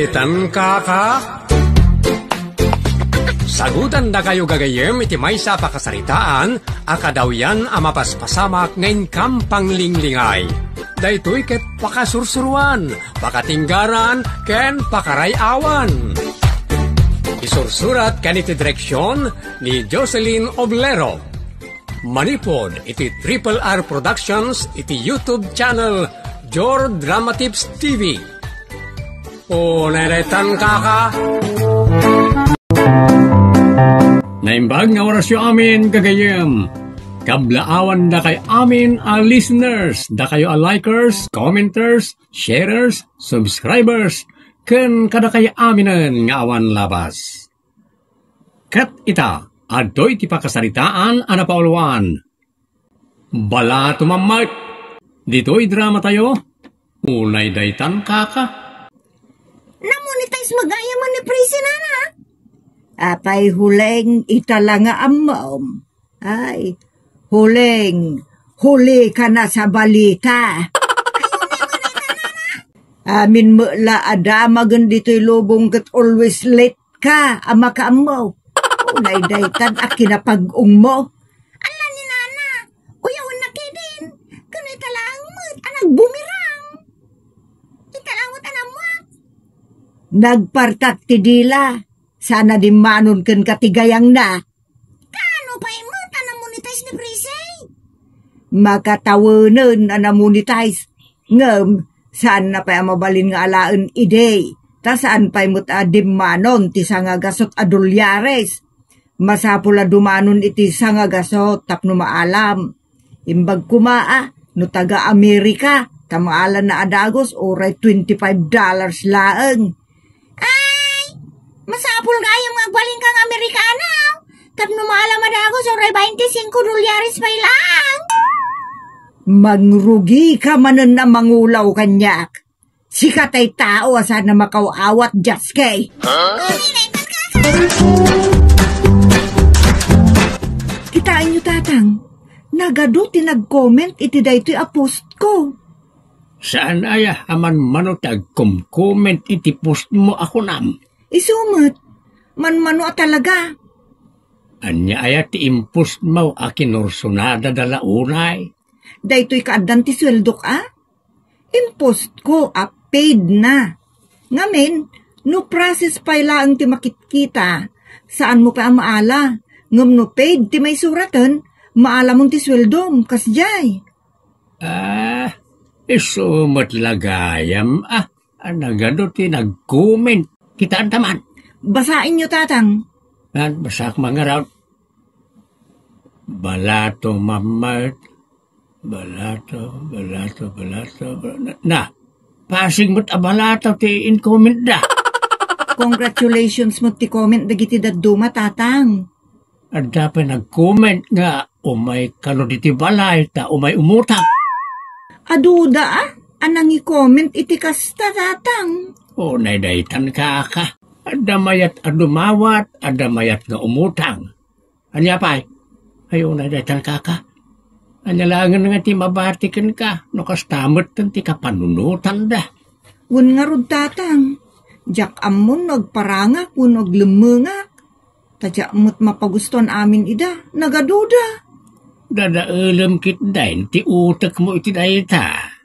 Daytan kaka. Sagutan da kayo gagayem iti maysa pakasaritaan, akadaw yan amapaspasamak ngayon kampang linglingay. Daytoy ket pakasursuruan, pakatinggaran, ken pakarayawan. Isursurat kaniti direksyon ni Jocelyn Oblero. Manipod iti Triple R Productions iti YouTube channel Jor Drama Tips TV. O neretan kaka. Naimbag nga orasyo amin kagayem. Kablaawan da kay amin a listeners, da kayo a likers, commenters, sharers, subscribers, ken kada kay aminan nga awan labas. Kat ita, adoy ti pakasaritaan ana pauluan. Bala tumamat, dito'y drama tayo, unay daytan kaka. Namonetize magayaman ni Prisinana. Apay huleng italanga amom. Ay, huli ka na sa balita. Amin mo la adamagan dito'y lubong kat always late ka, ama ka mo. Unay daytan a kinapag-ung mo. Ala ni Nana, uyawan na kidin. Kano'y kalangot, anang bumirang. Ikalangot anamwak. Nagpartak ti dila. Sana di manon ken katigayang na. Kano pa mo tanamonetize ni Prisay? Makatawanan anamonetize. Ngem, saan na pa mabalin nga alaan ide? Ta saan pa mo't manon ti sangagasot adulyares? Masapula dumanon iti sangagasot tapno maalam. Imbag kumaa, no taga Amerika, tamaalan na adagos oray $25 laeng. Masapul gayang magbaling kang Amerikana. Tapno maalam adagos oray $25 pa ilang. Mangrugi ka manan na mangulaw kanyak. Sikatay tao asan na makawawat jaskay. Kitaan nyo tatang, nagado tinag-comment iti daytoy a post ko. Saan aya aman manotag comment iti post mo ako nam? Isumot, man-mano talaga. Anya aya ti impus mo akin ursunada dala unay. Daytoy kaadan ti sweldok Impost ko paid na. Ngamen, no process pa ilang ti makitkita. Saan mo pa maala? Ngam no paid ti may suratan, maala mong ti sweldom, kasjay. Isumot lagayam anagado ti nag-comment. Kitaan taman. Basain nyo, tatang. Basak mga raw. Balato, mamat. Balato. Na, passing mo't balato ti in-comment da. Congratulations mo't ti comment dagiti daduma, tatang. At dapat nag-comment nga umay kano diti balay ta umay umutak. Aduda anang i-comment iti kasta, tatang. O naydaytan kaka. Adamayat adumawat, adamayat nga umutang. Anya pa'y? Ayaw naydaytan kaka. Anyalangan nga ti mabatikan ka. No kastamot tan ti kapanunutan da. Wun nga rod tatang. Jak amon nagparangak, wun naglemengak. Tadya mo't mapagustuhan amin ida. Nagaduda. Dadaalam kit dahin ti utak mo iti dayta.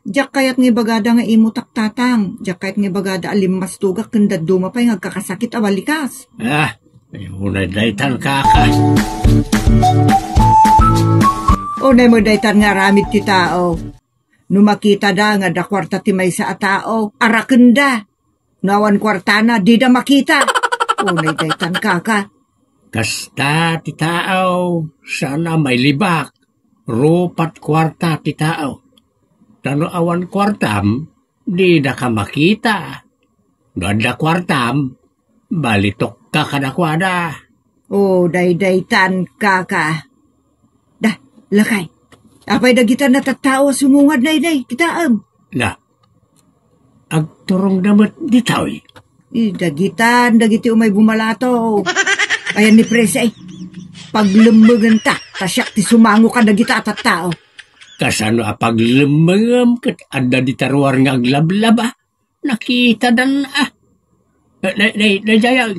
Jak kayat nga bagada nga imutak tatang. Jak kayat nga bagada alimmas tugak kanda dumapay nga kakasakit awalikas. Unay daytan kaka. Unay mo daytan nga ramit ti tao. Numakita da nga da kwarta ti may sa tao. Arakenda. Nawan kwarta na di da makita. Unay daytan kaka. Kasta ti tao. Sana may libak. Rupat kwarta ti tao. Tano awan kwartam, di da ka makita. Ganda kwartam, balitok ka kadakwada. Daytan kaka. Dah, lakay. Apay dagitan na tattao sumungad na iday, kitaam. Na, agturong damat di taoy. Dagiti umay bumalato. Ayan ni Prese, paglumagan ta, tasyak ti sumango ka dagita at tao. Kasano apag lumangam kat ada di taruar nga aglablaba. Nakita dan Jaya,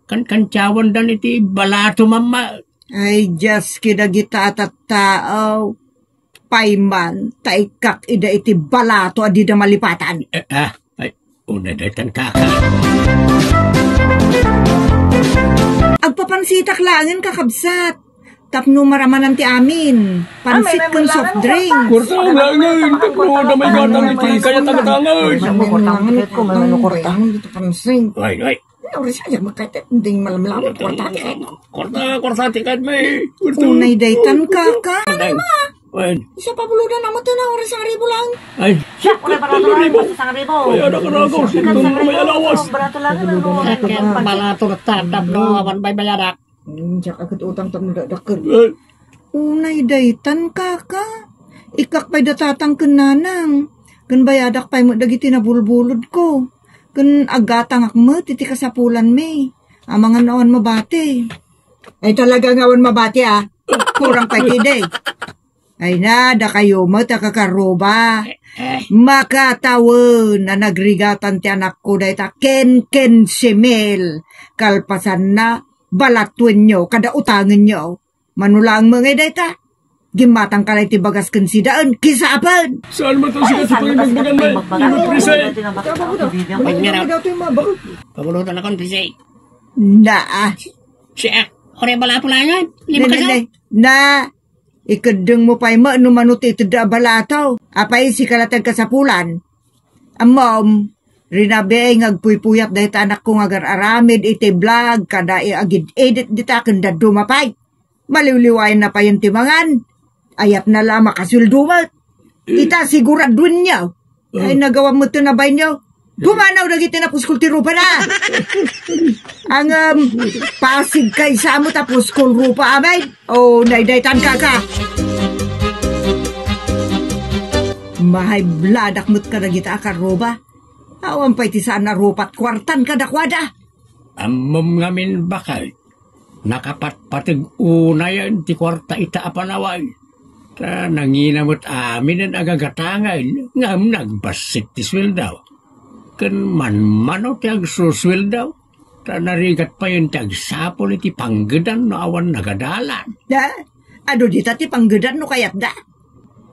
kan-kancawan dan iti balato mama. Ay, just kinagita at tao. Payman, taikak ida iti balato adi da malipatan. Ay, una daytan ka. Agpapansitak langin kakabsat. Tapno maramanan ti amin. Pansit kang soft drink. Kurtang langin, tapno na may gatang iti kaya tagatangay. Kurtangan ko, malano kurtangan dito pansit. Ay. Ori siya, makita, hindi malamlamot, kurtati. Kurta tikat may. Unay daytan kaka. Ay, Isa pa buludan naman ito na oras ang ribo lang. ay, Siya, kung barato lang po sa ribo. ay, anak na ako, sinto na may alawas. Barato lang ano. Balato na tatap, no, awan may bayarak. Diyak agad utang tam nadadakil. Ay, Unay daytan kaka. Ikak pa'y datatang kananang. Kan bayadak pa'y mo dagiti na bulbulod ko. Kan agatang akmo, titi kasapulan me. Amangan naon mabati. Ay talaga ngawan mabati Kurang pa'y tiday. Ay nada kayo mo takakaroba. Makatawa na nagrigatan ti anak ko dahi ta ken simel. Kalpasan na balatwen nyo kada utangan nyo. Manulang mga dahi ta. Gimatang kalay ti bagas kan sidaan kisapan. saan mo ito sikat sa pangibagbagan may? Hindi mo presay. Pagulutan akong presay. Na Siya, ore balato lang yan. Lima ka sa? Na ikadeng mo pa'y manumano ti tada balataw. Apay si kalatag kasapulan. Amom, rinabe ngagpuypuyat dahil anak ko aramid iti vlog kada agid edit dita kanda dumapay. Maliwliwayan na pa yung timangan. Ayat na lang makasuldumat. Ita siguradun niya. Ay nagawa mo ito na ba niyo? Pumanaw na kita na puskultiro pa na. Ang pasig kay sa mo tapos kulrupa amay. O naidaytan ka. Mahay bladak mo't ka na kita akaroba. Awan pa'y ti saan na rupat kwartan ka dakwada. Amom ngamin bakal. Nakapatpatig unayan ti kwarta ita apanaway. Ta nanginamot amin ang agagatangan. Ngam nagbasit ti sweldaw. Kan manmano ti agsusweldaw. Ta narigat pa yun ti agsapol iti panggedan no awan nagadalan. Da, ado dita ti panggedan no kayat da.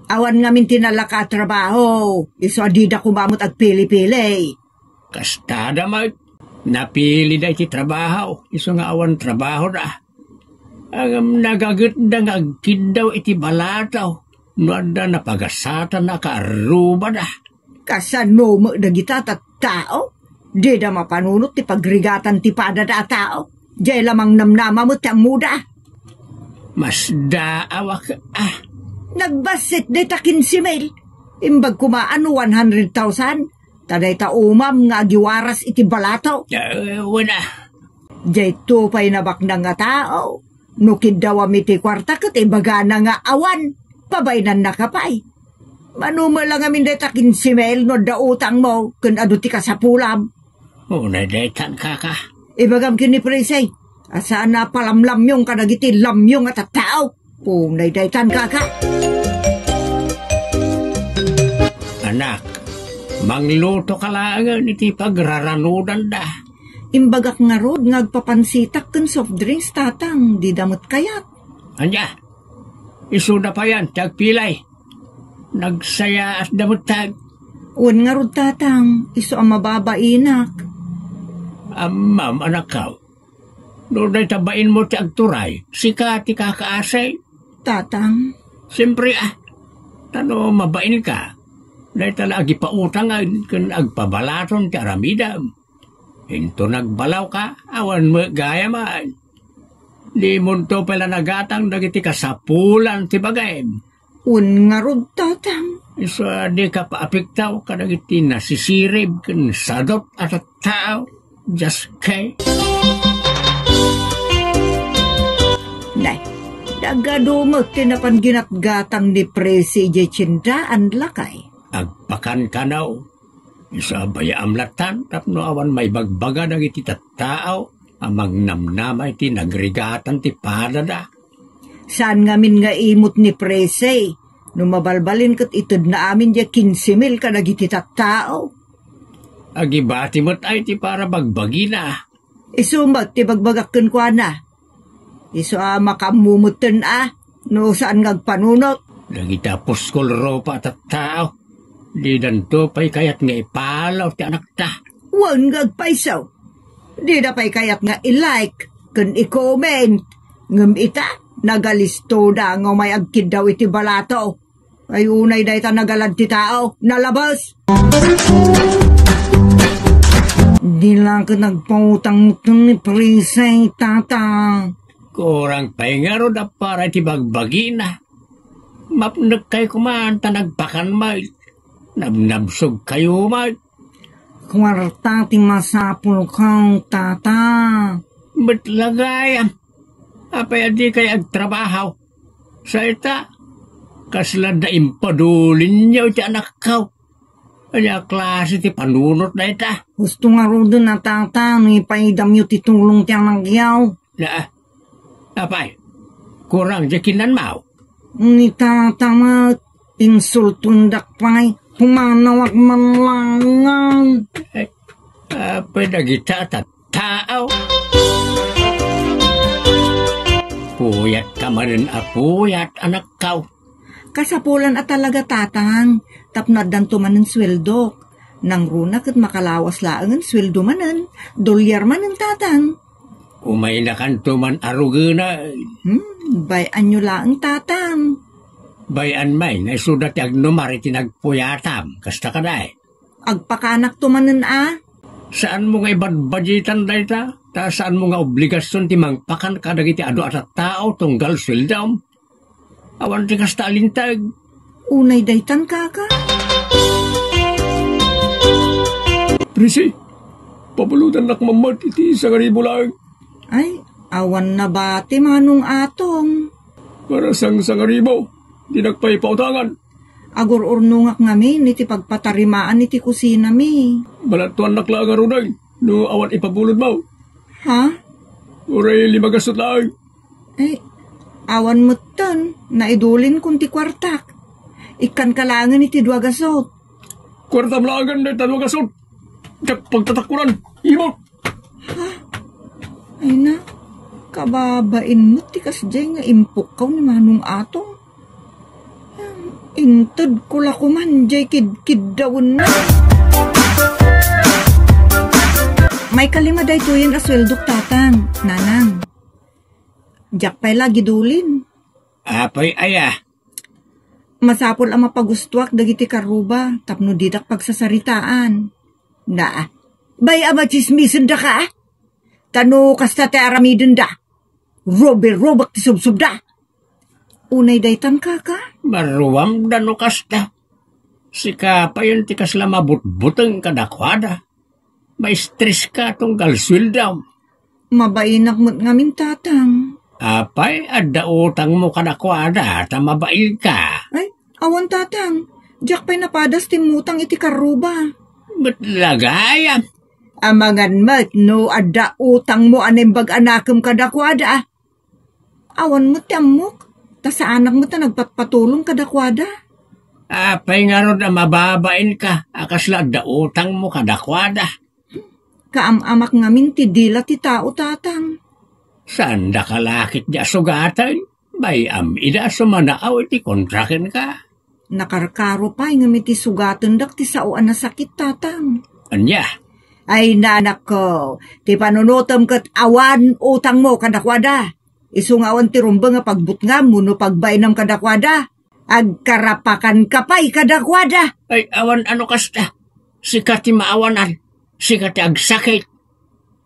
Awan ngamin tinalaka trabaho. Iso adida kumamot ag pili-pili. Kastada mag. Napili da iti trabaho. Iso nga awan trabaho da. Ang nagagat da nga agkid daw iti balataw. No da napagasatan na kaaruba da. Kasano mo dagita tao? Di da mapanunot ti pagrigatan ti pada da tao. Di lamang namnama mo ti muda. Mas daawak Nagbasit di ta 15,000. Imbag kumaano 100,000. Taday ta umam nga agiwaras iti balato. Wala. Di to pa'y nabak na nga tao. Nukid daw amiti kwarta kat ibaga na nga awan. Pabaynan na kapay. Manuma lang amin di ta 15,000 no da utang mo. Kun ado ti kasapulam. Una daytan kaka. Ibagam kini presay. Asaan na palamlamyong kadagiti lamyong at tao. Punay daytan kaka. Anak, mangluto ka lang iti pagraranudan da. Imbagak nga rod ngagpapansitak kun soft drinks tatang di damot kayat. Anya, isuda pa yan, tagpilay. Nagsaya at damutag. Un nga rod tatang iso ang mababainak. Ma'am, anak ka. Doon ay tabain mo ti agturay, sika ti kakaasay. Tatang, Siyempre tano mabain ka. Dahil tala agipautangan kun agpabalaton ti aramidam. Hinto nagbalaw ka, awan mo gaya man. Di mo to pala nagatang dagiti kasapulan ti bagay. un nga rod tatang. Isa di ka paapiktaw ka dagiti nasisirib kun sadot at tao. Just kay. Nay, dagadumot tinapan ginatgatang ni Presi Jecindaan lakay. Agpakan kanaw. Isa baya amlatan tapno awan may bagbaga dagiti tattao. Amang namnamay ti nagrigatan ti padada. Saan ngamin nga imot ni Presi? No mabalbalin kat itod na amin diya 15,000 kadagiti tao. Agibati mo't ay ti para bagbagi na. Isumat ti bagbagakken kwa na. Isu makamumutan no saan ngagpanunot. Nagitapos ko ropa at tao. Di danto pa'y kayat nga ipalaw ti anak ta. Wan ngagpaisaw. Di na pa'y kayat nga i-like, kun i-comment. Ngam ita, nagalisto da nga may agkid daw iti balato. Ay unay da ita nagalad ti tao, nalabas. Di lang ka nagpautang-utang ni Prisay, tata. Kurang pa'y nga ro da para ti bagbagi na. Mapnag kayo kumanta nagpakan may. Nabnabsog kayo may. Kwarta ti masapul kang tata. Ba't lagayam? Apay adi kay agtrabaho. Sa ita, kasla da impadulin niyo ti anak kaw. Kaya klase ti panunot na ita. Gusto nga ro doon na tata, no ipaidam yu ti tulong ti anak yaw. Na, apay, kurang jakinan mau. Ni tata mat, insultundak pa'y, pumanawag man langan. Apay nagita at tao. Puyat ka man apuyat anak kaw. Kasapulan at talaga tatang, tapnad danto manen sweldo. Nang runa kat makalawas laangan sweldo manen, dolyar manen tatang. Umay na kanto man arugana. Bayan nyo laang tatang. Bayan may, naisudat agnomari tinagpuyatam. Kasta ka dahi. Agpakanak to manen Saan mo nga ibadbajitan da ita? Ta saan mo nga obligasyon ti mangpakan kadagiti ado at tao tunggal swildam? Awan ti kasta alintag. Unay daytan kaka. Prisi, papulutan nak mamad iti sa garibo lang. Ay, awan na ba ti manong atong? Para sang garibo, di nagpaypautangan. Agor urnungak ngamin, iti pagpatarimaan iti kusina mi. Balatuan nakla nga runay, no awan ipabulod mo. Ha? Uray limagasot lang. Ay, awan mo tan, naidulin kung ti kwartak. Ikan kalangan iti duwagasot. Kwartam lagan na itaduwagasot. Jak pagtatakuran, imot. Ay na, kababain mo ti kasjay nga impukaw ni manong atong. Intod ko la kumanjay kid dawn na. May kalima day tuyin asweldok tatang, nanang. Jak pa'y lagi dulin. Apay aya. Masapol ang mapagustuak dagiti karuba, tapno didak pagsasaritaan. Na, bay ama chismisan da ka? Tano kasta te aramidin da. Robak ti subsub da. Unay daytan kaka? Maruwam da no kasta. Sika pa yun ti kasla mabutbutang kadakwada. May stress ka tunggal swildam. Mabainak mo't ngamin tatang. Apay, adda utang mo kadakwada, ta mabail ka. Ay, awan tatang. Diyak pa'y napadas timutang iti karuba. Ba't lagayam? Amangan mat, no adda utang mo animbag anakam kadakwada. Awan mo tiamok. Ta sa anak mo ta nagpatpatulong kadakwada. Apay nga ron na mababain ka, akasla adda utang mo kadakwada. Kaamamak ngamin ti dila ti tao tatang. Saan da kalakit di asugatan? Bayam ida sumanaaw iti kontraken ka. Nakarkaro pa'y ngamin ti sugatan dak ti saoan na sakit tatang. Anya? Ay nanak ko, ti panunutom kat awan utang mo kadakwada. Isungawan ti rumba nga pagbutngam mo no pagbainam kadakwada. Agkarapakan kapay kadakwada. Ay awan ano kasta? Sika ti maawanan, sika ti agsakit.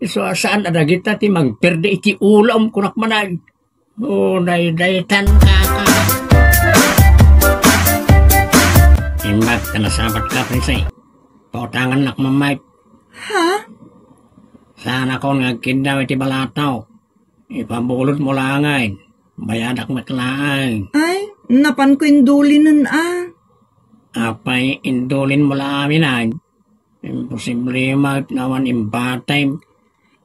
So saan adagita ti magperde iti ulam kunak manay. O daytan kaka. Imbag tanasabat ka prisay. Pautangan nak mamay. Ha? Sana ko nagkindaw iti balataw. Ipabulot mo langay. Bayadak matlaang. Ay, napan ko indulin nun Apay indulin mo lamin ay. Imposible naman imbatay.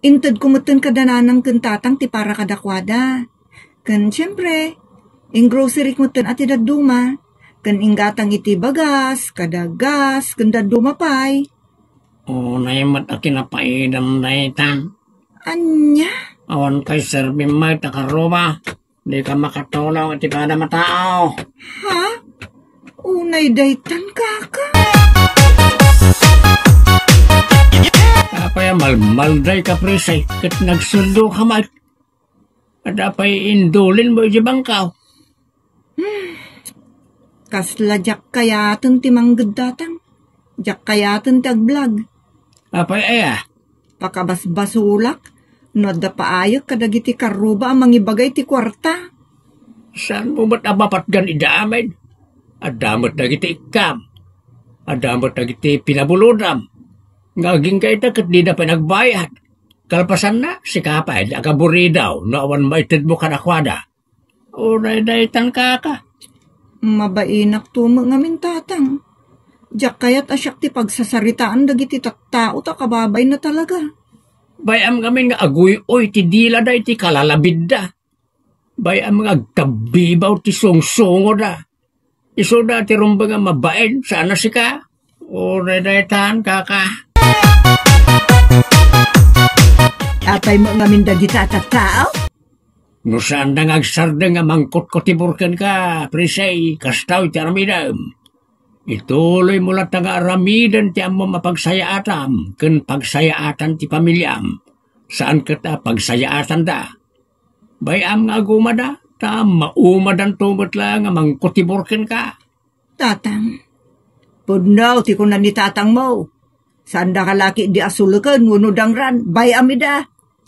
Intad kumutun kadananang kantatang ti para kadakwada. Kan siyempre, ing grocery kumutun at idaduma. Kan ingatang iti bagas, kadagas, kan daduma pay. Unay mat akinapaidam daytan. Anya? Awan kay serbi may takaruba. Di ka makatulaw at ipada matao. Ha? Unay daytan kaka. Apay malmalday ka presay. Kat nagsundo ka mat. At apay indulin mo ijibang ka. Kasla jak kayatan ti manggad datang. Jak kayatan ti agvlog. Apay aya. Pakabasbasulak. No da paayok kadagiti karuba ang mangibagay ti kwarta. Saan mo ba't abapat gan idaamin? Adamot dagiti ikam. Adamot dagiti pinabuludam. Ngaging kayo kat di na pinagbayad. Kalpasan na, si kapay, agaburi daw, na awan maitid mo kanakwada. Unay daytan kaka. Mabainak tumo ngamin tatang. Diyak kayat asyak ti pagsasaritaan dagiti tattao ta kababay na talaga. Bayam kami nga aguy-oy ti dila da iti kalalabid da. Bayam nga agtabibaw ti sungsongo da. Iso da ti rumba nga mabain, sana si ka. Unay daytan kaka. Apay mo ngamin dagiti tattao? No saan na ngagsarda nga mangkot ko tiburkan ka, presay, kastaw ti aramidam. Ituloy mo lang nga aramidan ti amo mapagsayaatan, ken pagsayaatan ti pamilyam. Saan kita pagsayaatan da? Bayam nga agumada, ta maumadan tumot lang nga mangkot tiburkan ka. Tatang. Pudnaw ti kunan ni tatang mo. Saan da kalaki di asulukan, ngunudang ran, bay amida.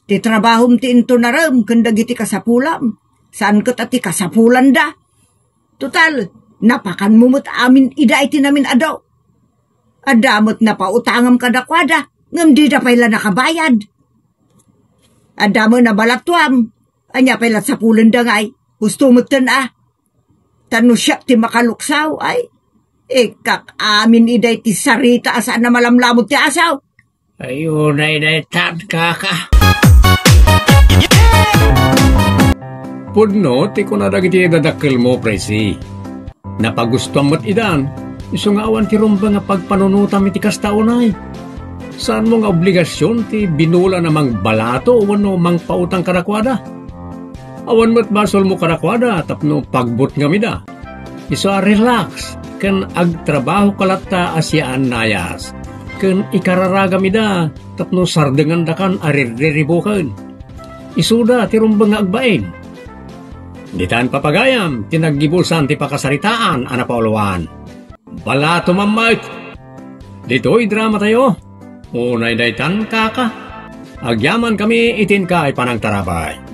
Ti trabahom ti into naram, kandagiti kasapulam. Saan ka ti kasapulan da? Total, napakan mumut amin ida iti namin adaw. Adamot na pautangam kadakwada, ngam di da pala nakabayad. Adamo na balatwam, anya pala sa pulan da ngay, gusto mo tan Tano siya ti makaluksaw ay, kak amin iday ti sarita asaan na malamlamot ti asaw. Ayun ay daytan kaka. Pudno, ti ko na dagiti dadakil mo, presi. Napagustuhan mo't idan, iso nga awan ti rumba nga pagpanunutam iti kastaunay. Saan mo nga obligasyon ti binula namang balato o ano mang pautang karakwada? Awan mo't basol mo karakwada tapno pagbut nga mida. Iso relax, ken agtrabaho kalata asyaan nayas. Ken ikararaga mida tapno sardengan dakan aririribukan. Isuda ti rumba nga agbain. Ditan papagayam, tinaggibusan ti pakasaritaan, ana Pauluan. Balato mamait. Dito'y drama tayo. Unay daytan kaka. Agyaman kami itin ka ay panang tarabay.